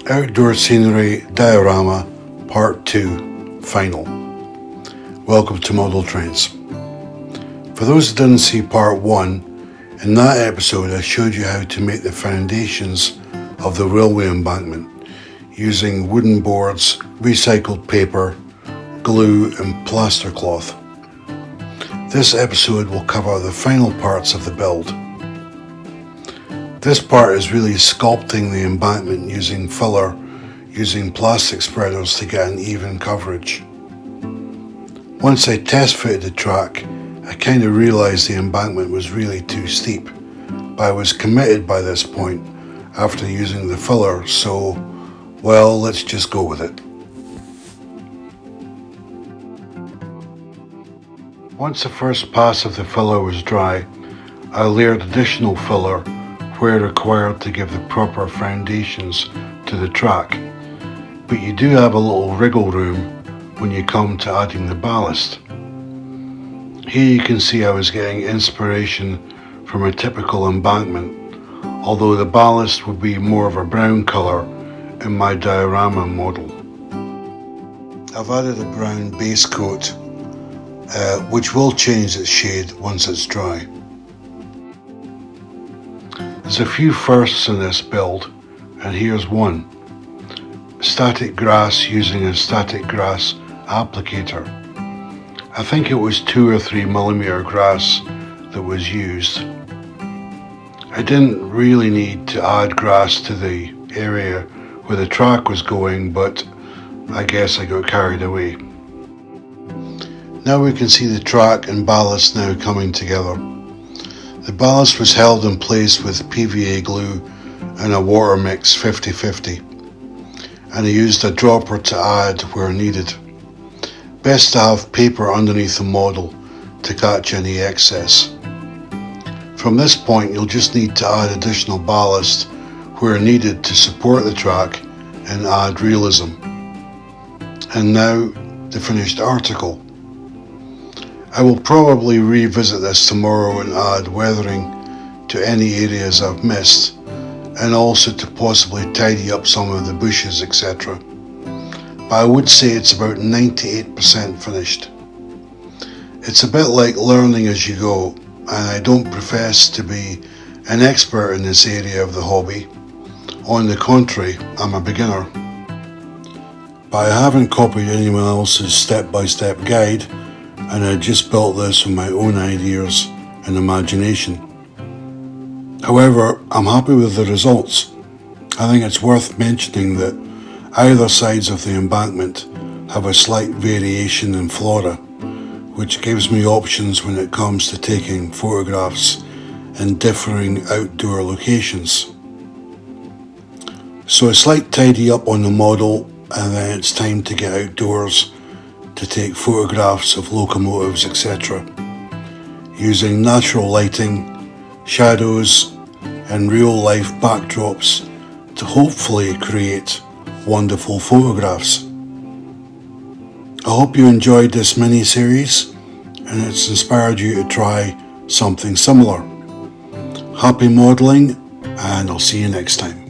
Outdoor Scenery Diorama Part 2 Final. Welcome to Model Trains. For those who didn't see Part 1, in that episode I showed you how to make the foundations of the railway embankment using wooden boards, recycled paper, glue and plaster cloth. This episode will cover the final parts of the build. This part is really sculpting the embankment using filler, using plastic spreaders to get an even coverage. Once I test fitted the track, I kind of realised the embankment was really too steep, but I was committed by this point after using the filler, so, well, let's just go with it. Once the first pass of the filler was dry, I layered additional filler where required to give the proper foundations to the track, but you do have a little wriggle room when you come to adding the ballast. Here you can see I was getting inspiration from a typical embankment, although the ballast would be more of a brown colour in my diorama model. I've added a brown base coat, which will change its shade once it's dry. There's a few firsts in this build, and here's one. Static grass using a static grass applicator. I think it was 2 or 3 millimeter grass that was used. I didn't really need to add grass to the area where the track was going, but I guess I got carried away. Now we can see the track and ballast now coming together. The ballast was held in place with PVA glue and a water mix 50-50, and I used a dropper to add where needed. Best to have paper underneath the model to catch any excess. From this point you'll just need to add additional ballast where needed to support the track and add realism. And now the finished article. I will probably revisit this tomorrow and add weathering to any areas I've missed, and also to possibly tidy up some of the bushes, etc. But I would say it's about 98% finished. It's a bit like learning as you go, and I don't profess to be an expert in this area of the hobby. On the contrary, I'm a beginner. But I haven't copied anyone else's step-by-step guide, and I just built this with my own ideas and imagination. However, I'm happy with the results. I think it's worth mentioning that either sides of the embankment have a slight variation in flora, which gives me options when it comes to taking photographs in differing outdoor locations. So a slight tidy up on the model, and then it's time to get outdoors to take photographs of locomotives, etc., using natural lighting, shadows and real-life backdrops to hopefully create wonderful photographs. I hope you enjoyed this mini-series and it's inspired you to try something similar. Happy modelling, and I'll see you next time.